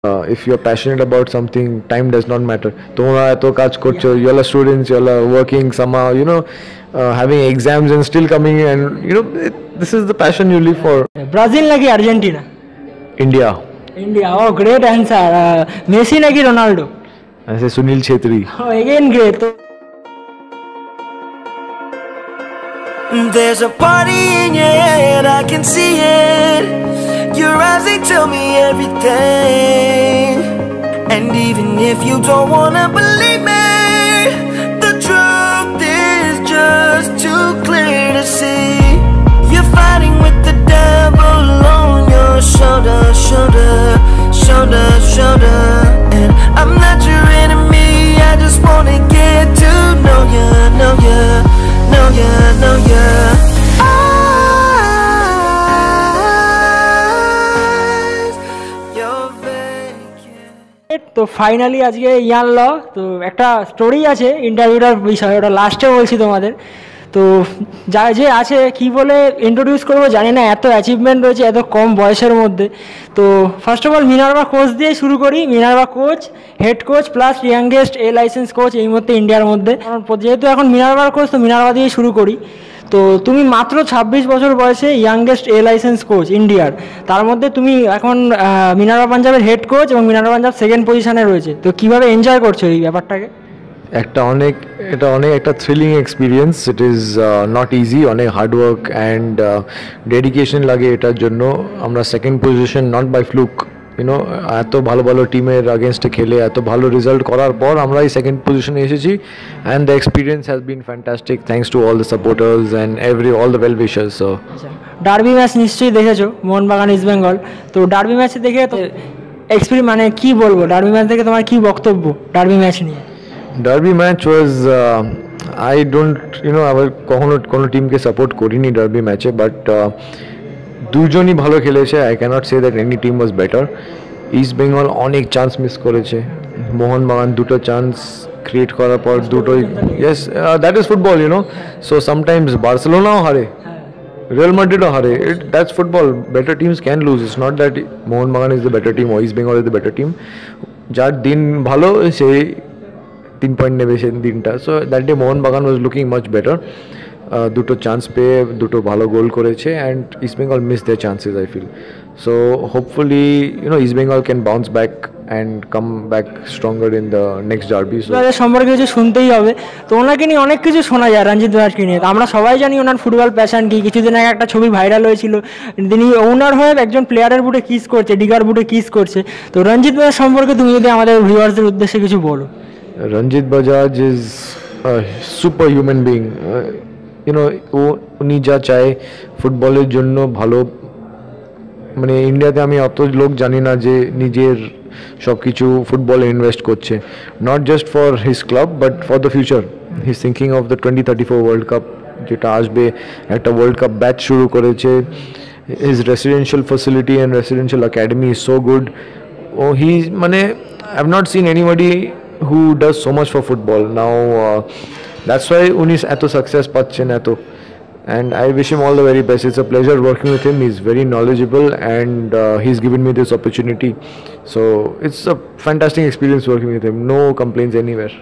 if you're passionate about something, time does not matter. তোমরা এত কাজ করছো, you all are students, you all are working somehow, having exams and still coming, and this is the passion you live for. Brazil নাকি Argentina? India. India. ও great answer. Messi নাকি Ronaldo? I say Sunil Chhetri. Again great. There's a party in your head, I can see it. Your eyes, they tell me everything. And even if you don't wanna believe me, the truth is just too clear to see. You're fighting with the devil on your shoulder, shoulder, shoulder, shoulder. And I'm not your enemy, I just wanna get to know you, know you, know you, know you. তো finally আজকে ইয়ান ল তো একটা story আছে ইন্টারভিউটার বিষয়, ওটা লাস্টে বলছি তোমাদের। তো যা যে আছে কি বলে ইন্ট্রোডিউস করবো জানি না, এত অ্যাচিভমেন্ট রয়েছে এত কম বয়সের মধ্যে। তো first of all Minerva coach দিয়ে শুরু করি। Minerva coach, head coach plus youngest A licence coach এই মুহূর্তে ইন্ডিয়ার মধ্যে। কারণ যেহেতু এখন মিনার্ভার কোচ, তো মিনার্ভা দিয়ে শুরু করি। তো তুমি মাত্র 26 বছর বয়সে ইয়াংগেস্ট এ লাইসেন্স কোচ ইন্ডিয়ার, তার মধ্যে তুমি এখন মিনার্ভা পাঞ্জাবের হেড কোচ এবং মিনার্ভা পাঞ্জাব সেকেন্ড পজিশনে রয়েছে। তো কীভাবে এনজয় করছো এই ব্যাপারটাকে? এটা অনেক একটা thrilling experience. It is not easy, অনেক হার্ডওয়ার্ক অ্যান্ড ডেডিকেশন লাগে এটার জন্য। আমরা second position not by fluke, এত ভালো ভালো টিমের আগেনস্টে খেলে এত ভালো রেজাল্ট করার পর আমরা এই সেকেন্ড পজিশনে এসেছি। And the experience has been fantastic, thanks to all the supporters and all the well wishers. So derby match নিশ্চয়ই দেখেছো, মোহনবাগান ইস্ট বেঙ্গল। তো ডার্বি ম্যাচে দেখে তো মানে কি বলবো, ডার্বি ম্যাচ দেখে তোমার কি বক্তব্য ডার্বি ম্যাচ নিয়ে? Derby match was, I don't আবার কখনো কোনো টিমকে সাপোর্ট করিনি ডার্বি ম্যাচে, বাট দুজনই ভালো খেলেছে। I cannot say that any team was better. East Bengal অনেক চান্স মিস করেছে, মোহনবাগান দুটো চান্স ক্রিয়েট করার পর দুটোই, yes that is football, so sometimes বার্সেলোনাও হারে, রিয়াল মাদ্রিদও হারে, that's football. Better teams can lose, it's not that Mohun Bagan is the better team or East Bengal is the better team. যার দিন ভালো সে 3 পয়েন্ট নেবে সেই দিনটা। So that day Mohun Bagan was looking much better. দুটো চান্স পেয়ে দুটো ভালো গোল করেছে, and East Bengal miss their chances I feel. So hopefully east Bengal can bounce back and come back stronger in the next derby. সম্পর্কে কিছু শুনতেই হবে, তো ওনাকে নিয়ে অনেক কিছু শোনা যায় রঞ্জিত দাসকে নিয়ে। আমরা সবাই জানি ওনার ফুটবল প্যাশন কি। কিছুদিন আগে একটা ছবি ভাইরাল হয়েছিল, তিনি ওনার হয়ে একজন প্লেয়ারের বুটে কিস করছে, ডিগার বুটে কিস করছে। তো রঞ্জিত দাস সম্পর্কে তুমি যদি আমাদের ভিউয়ার্সদের উদ্দেশ্যে কিছু বলো। Ranjit Bajaj is a super human being. উনি যা চায় ফুটবলের জন্য ভালো, মানে ইন্ডিয়াতে আমি অত লোক জানি না যে নিজের সব কিছু ফুটবলে ইনভেস্ট করছে, not just for his club but for the future. He is thinking of the 2034 world cup যেটা আসবে, একটা ওয়ার্ল্ড কাপ ব্যাচ শুরু করেছে। His residential facility and residential academy is so good. He মানে I have not seen anybody who does so much for football now. That's why unis eto success pacchen eto, and I wish him all the very best. It's a pleasure working with him. He's very knowledgeable, and he's given me this opportunity, so it's a fantastic experience working with him. No complaints anywhere.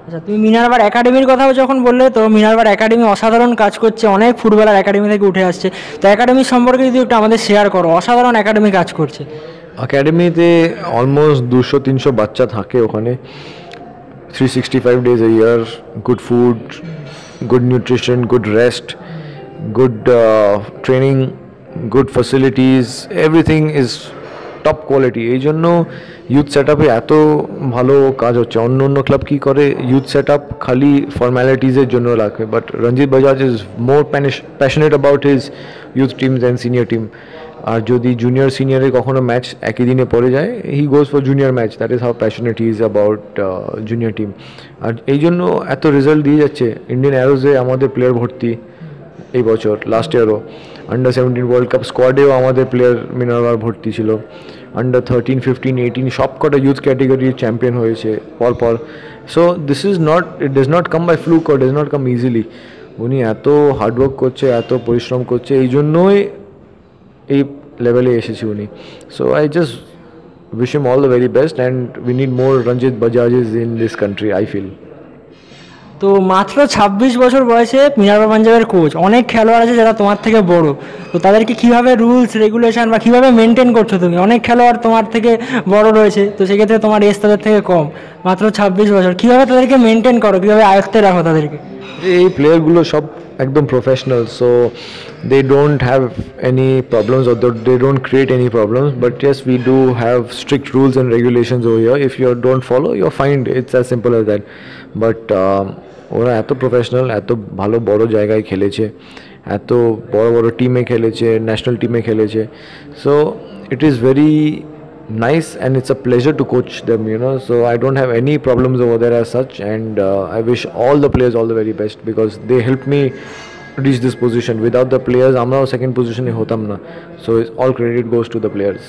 আচ্ছা, তুমি মিনার্ভার একাডেমির কথাও যখন বললে, তো মিনার্ভার academy অসাধারণ কাজ করছে, অনেক ফুটবলার একাডেমি থেকে উঠে আসছে। তো একাডেমি সম্পর্কে যদি একটু আমাদের শেয়ার করো, অসাধারণ একাডেমি কাজ করছে। একাডেমিতে অলমোস্ট 200-300 বাচ্চা থাকে ওখানে, 365 days a year, good food, good nutrition, good rest, good training, good facilities, everything is top quality. এই জন্য ইউথ সেট আপে এত ভালো কাজ হচ্ছে। অন্য অন্য ক্লাব কী করে, ইউথ সেট আপ খালি ফর্ম্যালিটিসের জন্য রাখে, but Ranjit Bajaj is more passionate about his youth teams and senior team. আর যদি জুনিয়র সিনিয়রে কখনো ম্যাচ একই দিনে পড়ে যায়, he goes for junior match. That is how passionate he is about junior team. আর এই জন্য এত রেজাল্ট দিয়ে যাচ্ছে। ইন্ডিয়ান অ্যারোজে আমাদের প্লেয়ার ভর্তি এই বছর, লাস্ট ইয়ারও আন্ডার 17 ওয়ার্ল্ড কাপ স্কোয়াডেও আমাদের প্লেয়ার মিনার্ভার ভর্তি ছিল। আন্ডার 13, 15, 18 সব কটা ইউথ ক্যাটেগরির চ্যাম্পিয়ন হয়েছে পরপর। So this is not, it does not come by fluke or does not come easily. উনি এত হার্ডওয়ার্ক করছে, এত পরিশ্রম করছে, এই জন্যই এই লেভেলে এসেছি উনি। So I just wish him all the very best, and we need more Ranjit Bajajs in this country, I feel. তো মাত্র 26 বছর বয়সে মিনার্ভা পাঞ্জাবের কোচ, অনেক খেলোয়াড় আছে যারা তোমার থেকে বড়, তো তাদেরকে কীভাবে রুলস রেগুলেশন বা কীভাবে মেনটেন করছো তুমি? অনেক খেলোয়াড় তোমার থেকে বড় রয়েছে, তো সেক্ষেত্রে তোমার এজ তাদের থেকে কম, মাত্র 26 বছর, কীভাবে তাদেরকে মেনটেন করো, কীভাবে আয়ত্তে রাখো তাদেরকে? এই প্লেয়ারগুলো সব একদম professional, so they don't have any problems or they don't create any problems, but yes, we do have strict rules and regulations over here. If you don't follow, you're fined. It's as simple as that. But ওরা এত professional, এত ভালো বড় জায়গায় খেলেছে, এত বড় বড় টিমে খেলেছে, ন্যাশনাল টিমে খেলেছে, so it is very nice and it's a pleasure to coach them, you know, so I don't have any problems over there as such, and I wish all the players all the very best because they helped me reach this position. Without the players amrao second position e hotam na, so all credit goes to the players.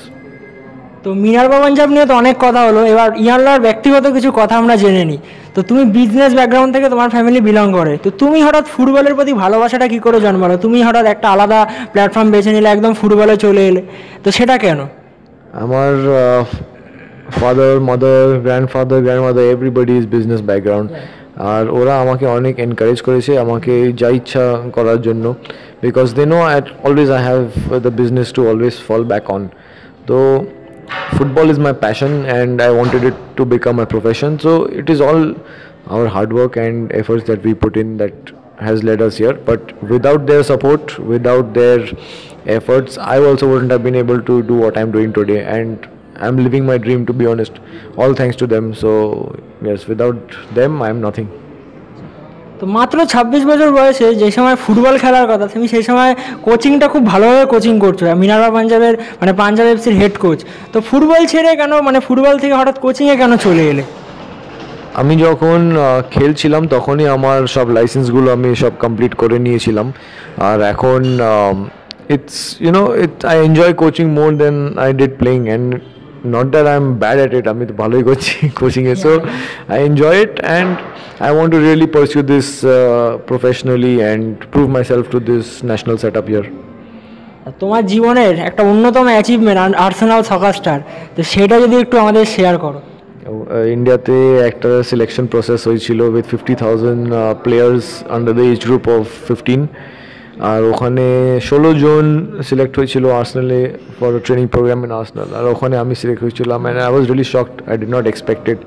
তো Minerva Punjab নিয়ে তো অনেক কথা হলো, এবার ইয়ানলার ব্যক্তিগত কিছু কথা আমরা জেনে নিই। তো তুমি বিজনেস ব্যাকগ্রাউন্ড থেকে তোমার ফ্যামিলি বিলং করে, তো তুমি হঠাৎ ফুটবলের প্রতি ভালোবাসাটা কী করে জন্মালো? তুমি হঠাৎ একটা আলাদা প্ল্যাটফর্ম বেছে নিলে, একদম ফুটবলে চলে এলে, তো সেটা কেন? আমার father, mother, grandfather, grandmother, everybody is business background, আর ওরা আমাকে অনেক এনকারেজ করেছে আমাকে যা ইচ্ছা করার জন্য, because they know always I have the business to always fall back on. তো football is my passion and I wanted it to become my profession, so it is all our hard work and efforts that we put in that has led us here, but without their support, without their efforts, I also wouldn't have been able to do what I'm doing today, and I'm living my dream, to be honest, all thanks to them. So yes, without them I'm nothing. তো মাত্র 26 বছর বয়সে যে সময় football খেলার কথা, তুমি সেই সময় কোচিংটা খুব ভালোভাবে কোচিং করছো, মিনার্ভা পাঞ্জাবের মানে পাঞ্জাব এফসির হেড কোচ, তো ফুটবল ছেড়ে কেন, মানে ফুটবল থেকে হঠাৎ কোচিংয়ে কেন চলে এলে? আমি যখন খেলছিলাম তখনই আমার সব লাইসেন্সগুলো আমি সব কমপ্লিট করে নিয়েছিলাম, আর এখন it's you know I enjoy coaching more than I did playing, and not that I'm bad at it, আমি তো ভালোই করছি কোচিংয়ে, so I enjoy it and I want to really pursue this professionally and prove myself to this national setup here. তোমার জীবনের একটা অন্যতম achievement Arsenal সকার star, তো সেটা যদি একটু আমাদের শেয়ার করো। ইন্ডিয়াতে একটা সিলেকশন প্রসেস হয়েছিল with 50,000 players under the age group of 15, আর ওখানে 16 জন সিলেক্ট হয়েছিল আর্সেনালে for training programme in Arsenal, আর ওখানে আমি সিলেক্ট হয়েছিলাম, and I was really shocked, I did not expect it,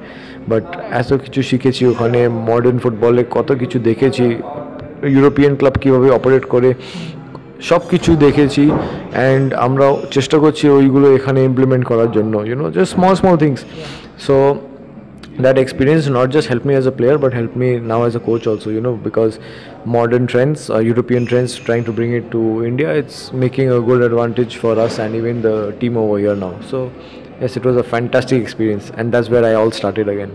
but এত কিছু শিখেছি ওখানে, মডার্ন ফুটবলে কত কিছু দেখেছি, ইউরোপিয়ান ক্লাব কীভাবে অপারেট করে সব কিছু দেখেছি, অ্যান্ড আমরা চেষ্টা করছি ওইগুলো এখানে ইমপ্লিমেন্ট করার জন্য, you know, just small things. So that experience not just helped me as a player but helped me now as a coach also, you know, because modern trends, European trends trying to bring it to India, it's making a good advantage for us and even the team over here now. So yes, it was a fantastic experience and that's where I all started again.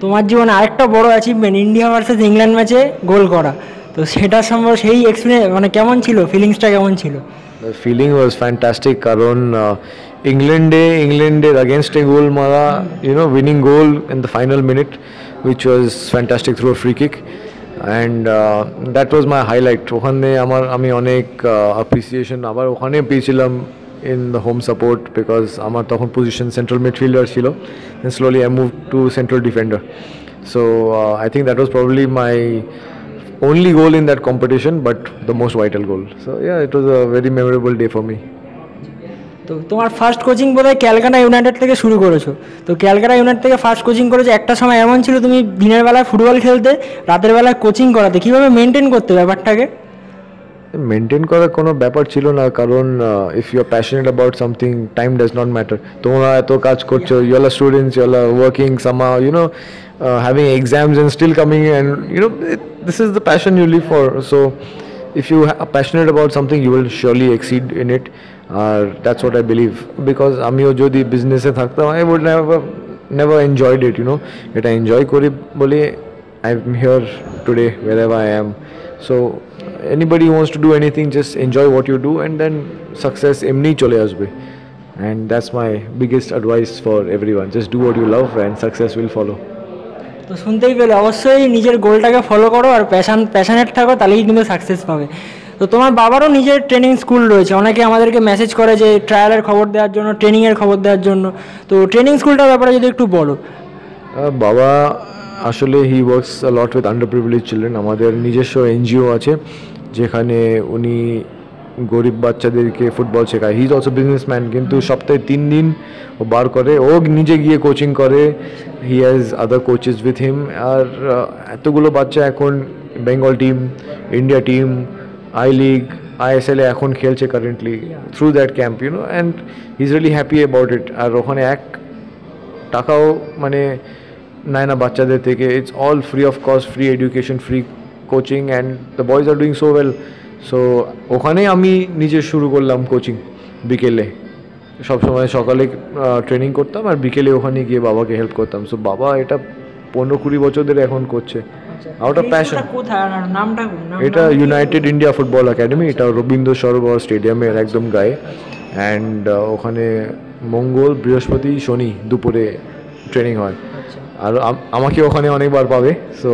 তোমার জীবনে আরেকটা বড় achievement India versus England ম্যাচে গোল করা, তো সেটা সম্ভব সেই এক্সপিরিয়েন্স মানে কেমন ছিল, ফিলিংসটা কেমন ছিল? The feeling was fantastic কারণ ইংল্যান্ডের against a goal mara, you know, winning goal in the final minute, which was fantastic through a free kick, and that was my highlight. ওখানে আমি অনেক appreciation আবার ওখানে পেয়েছিলাম in the home support because আমার তখন পজিশন সেন্ট্রাল মিডফিল্ডার ছিল, and slowly I moved to central defender, so I think that was probably my only goal in that competition but the most vital goal. So yeah, it was a very memorable day for me. তো তোমার first coaching বোধহয় Calcutta United থেকে শুরু করেছো, তো Calcutta United থেকে first coaching করেছো, একটা সময় এমন ছিল তুমি দিনের বেলায় ফুটবল খেলতে, রাতের বেলায় কোচিং করাতে, কীভাবে মেনটেন করতে ব্যাপারটাকে? মেনটেন করার কোনো ব্যাপার ছিল না, কারণ if you are passionate about something time does not matter. তোমরা এত কাজ করছো, you are students, you are working somehow, you know, having exams and still coming, and you know, this is the passion you live for. So if you are passionate about something, you will surely exceed in it. That's what I believe, because আমিও যদি বিজনেসে থাকতাম, I would never enjoyed it, you know. এটা enjoy করি বলে I'm here today wherever I am. So anybody who wants to do anything, just enjoy what you do and then success এমনি চলে আসবে, and that's my biggest advice for everyone. Just do what you love and success will follow. তো শুনতেই পেলে, অবশ্যই নিজের গোলটাকে follow করো আর passionate থাকো, তাহলেই কিন্তু সাকসেস পাবে। তো তোমার বাবারও নিজের ট্রেনিং স্কুল রয়েছে, অনেকে আমাদেরকে মেসেজ করে যে ট্রায়ালের খবর দেওয়ার জন্য, ট্রেনিংয়ের খবর দেওয়ার জন্য। তো ট্রেনিং স্কুলটার ব্যাপারে যদি একটু বলো। বাবা আসলে he works a lot with under privilege children. আমাদের নিজস্ব এনজিও আছে যেখানে উনি গরিব বাচ্চাদেরকে ফুটবল শেখায়। হি ইজ অলসো বিজনেসম্যান, কিন্তু সপ্তাহে 3 দিন ও বার করে, ও নিজে গিয়ে কোচিং করে। He has other coaches with him. আর এতগুলো বাচ্চা এখন Bengal team, India team, I league, ISL এখন খেলছে currently through that camp, you know, and he is really happy about it. আর ওখানে এক টাকাও মানে নেয় না বাচ্চাদের থেকে। It's all free of cost, free education, free coaching, and the boys are doing so well. So ওখানেই আমি নিজে শুরু করলাম কোচিং বিকেলে। সবসময় সকালে ট্রেনিং করতাম আর বিকেলে ওখানে গিয়ে বাবাকে হেল্প করতাম। সো বাবা এটা 15-20 বছর ধরে এখন করছে, আউট অফ প্যাশন। এটা ইউনাইটেড ইন্ডিয়া ফুটবল একাডেমি, এটা রবীন্দ্র সরোবর স্টেডিয়ামের একদম গায়ে। অ্যান্ড ওখানে মঙ্গল, বৃহস্পতি, শনি দুপুরে ট্রেনিং হয়। আর আমাকে ওখানে অনেকবার পাবে। সো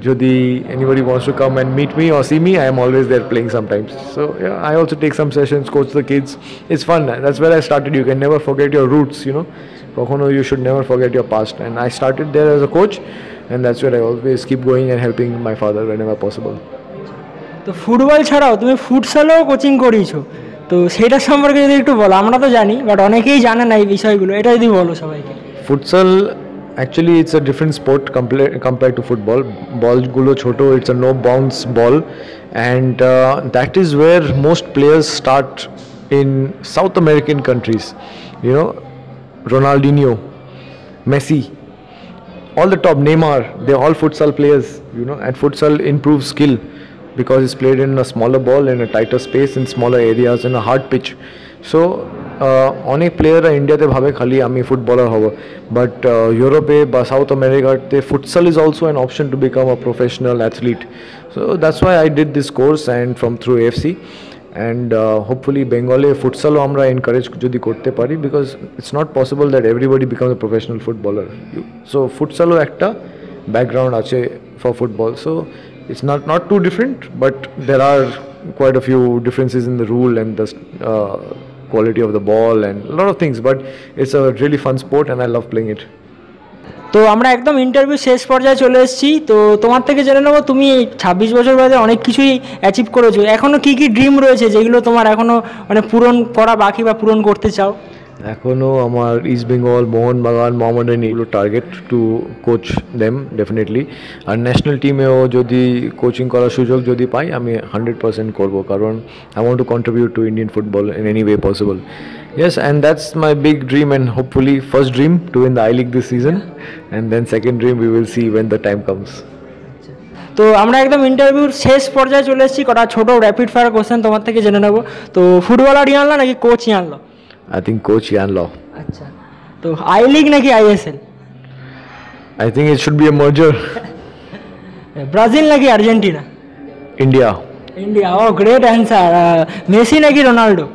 যদি anybody wants to come and meet me or see me, I am always there playing sometimes. So yeah, I also take some sessions, coach the kids. It's fun. That's where I started. You can never forget your roots, you know. Kokhono you should never forget your past. And I started there as a coach, and that's where I always keep going and helping my father whenever possible. তো football ছাড়াও তুমি ফুটসালও coaching করিয়েছো, তো সেটা সম্পর্কে যদি একটু বলো। আমরা তো জানি, বাট অনেকেই জানে না এই বিষয়গুলো, এটা যদি বলো সবাইকে। Futsal, actually it's a different sport compared to football. Ball gulo choto, it's a no bounce ball, and that is where most players start in South American countries. You know, Ronaldinho, Messi, all the top, Neymar, they're all futsal players, you know. And futsal improves skill because it's played in a smaller ball, in a tighter space, in smaller areas, in a hard pitch. So অনেক প্লেয়াররা ইন্ডিয়াতে ভাবে খালি আমি footballer হব, but ইউরোপে বা south আমেরিকাতে futsal is also an option to become a professional athlete. So that's why I did this course and from through AFC, and hopefully বেঙ্গলে ফুটসালও আমরা এনকারেজ যদি করতে পারি, because it's not possible that everybody become a professional footballer. So ফুটসালও একটা background আছে for football. So it's not too different, but there are quite a few differences in the rule and the quality of the ball and a lot of things, but it's a really fun sport and I love playing it. তো আমরা একদম interview শেষ পর্যায়ে চলে এসেছি। তো তোমার থেকে জেনে নেবো, তুমি 26 বছর বয়সে অনেক কিছুই অ্যাচিভ করেছো, এখনও কী কী ড্রিম রয়েছে যেগুলো তোমার এখনও মানে পূরণ করা বাকি বা পূরণ করতে চাও? এখনও আমার ইস্ট বেঙ্গল, মোহনবাগান, মোহামেডান এগুলো target to coach them definitely. আর ন্যাশনাল টিমেও যদি কোচিং করার সুযোগ যদি পাই আমি 100% করবো, কারণ I want to contribute to Indian football in any way possible. Yes, and that's my big dream, and hopefully first dream to win the I-League this season, and then second dream we will see when the time comes. তো আমরা একদম ইন্টারভিউর শেষ পর্যায়ে চলে এসেছি, কটা ছোটো র্যাপিড ফায়ার কোশ্চেন তোমার থেকে জেনে নেবো। তো ফুটবলার আনলো নাকি কোচ আনলো? I think coach Jan Law. আচ্ছা, তো I-League নাকি ISL? I think it should be a merger. Brazil নাকি আর্জেন্টিনা? India. ইন্ডিয়া। ও গ্রেট অ্যান্সার। মেসি নাকি Ronaldo?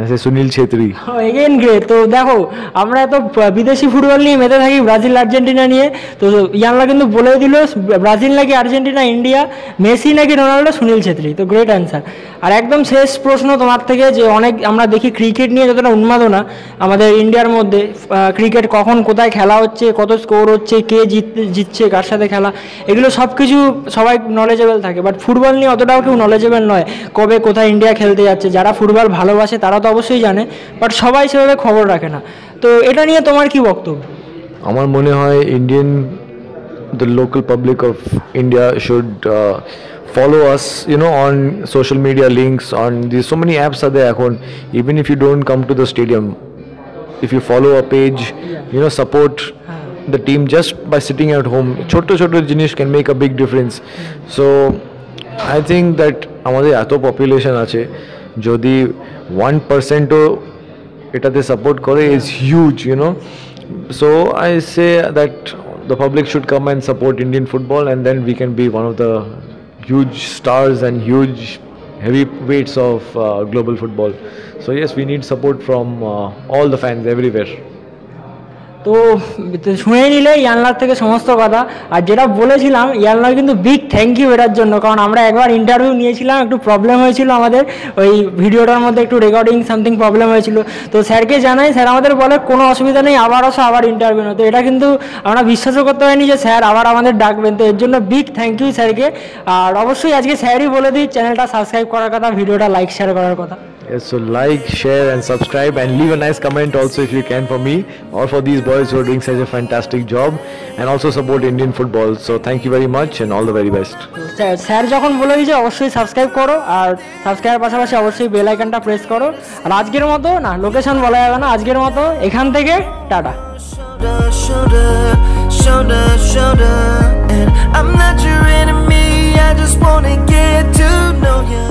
I say Sunil Chhetri. Again great. তো দেখো, আমরা এত বিদেশি ফুটবল নিয়ে মেতে থাকি, ব্রাজিল আর্জেন্টিনা নিয়ে, তো ইয়ানলা কিন্তু বলে দিল ব্রাজিল নাকি আর্জেন্টিনা, ইন্ডিয়া, মেসি নাকি রোনাল্ডো, সুনীল ছেত্রী। তো গ্রেট অ্যান্সার। আর একদম শেষ প্রশ্ন তোমার থেকে, যে অনেক আমরা দেখি ক্রিকেট নিয়ে যতটা উন্মাদনা আমাদের ইন্ডিয়ার মধ্যে, ক্রিকেট কখন কোথায় খেলা হচ্ছে, কত স্কোর হচ্ছে, কে জিতছে, কার সাথে খেলা, এগুলো সব কিছু সবাই নলেজেবল থাকে, বাট ফুটবল নিয়ে অতটাও কেউ নলেজেবল নয়। কবে কোথায় ইন্ডিয়া খেলতে যাচ্ছে, যারা ফুটবল ভালোবাসে তারা তো অবশ্যই জানে, বাট সবাই সেভাবে খবর রাখে না। তো এটা নিয়ে তোমার কি বক্তব্য? আমার মনে হয় the local public of India should follow us, you know, on social media links, on these so many apps are there এখন, even if you don't come to the stadium, if you follow a page, you know, support the team just by sitting at home, ছোট ছোট জিনিস can make a big difference. So I think that আমাদের এত population আছে, যদি 1%ও এটাতে support করে is huge, you know. So I say that the public should come and support Indian football, and then we can be one of the huge stars and huge heavyweights of global football. So yes, we need support from all the fans everywhere. তো শুনে নিলে ইয়ানলার থেকে সমস্ত কথা। আর যেটা বলেছিলাম, ইয়ানলার কিন্তু big thank you এটার জন্য, কারণ আমরা একবার ইন্টারভিউ নিয়েছিলাম, একটু প্রবলেম হয়েছিল আমাদের ওই ভিডিওটার মধ্যে, একটু রেকর্ডিং সামথিং প্রবলেম হয়েছিল। তো স্যারকে জানাই, স্যার আমাদের বলে কোনো অসুবিধা নেই, আবার আসো, আবার ইন্টারভিউ নেই। তো এটা কিন্তু আমরা বিশ্বাসও করতে পারিনি যে স্যার আবার আমাদের ডাকবেন। তো এর জন্য বিগ থ্যাংক ইউ স্যারকে। আর অবশ্যই আজকে স্যারই বলে দিই চ্যানেলটা সাবস্ক্রাইব করার কথা, ভিডিওটা লাইক শেয়ার করার কথা। Yes, so like, share and subscribe and leave a nice comment also if you can for me or for these boys who are doing such a fantastic job, and also support Indian football. So thank you very much and all the very best. Sir যখন বলে দিয়েছে অবশ্যই subscribe করো, আর সাবস্ক্রাইবের পাশাপাশি অবশ্যই bell আইকনটা press করো। আর আজকের মতো না, লোকেশন বলা যাবে না, আজকের মতো এখান থেকে tata. And I'm not your enemy, I just wanna get to know you.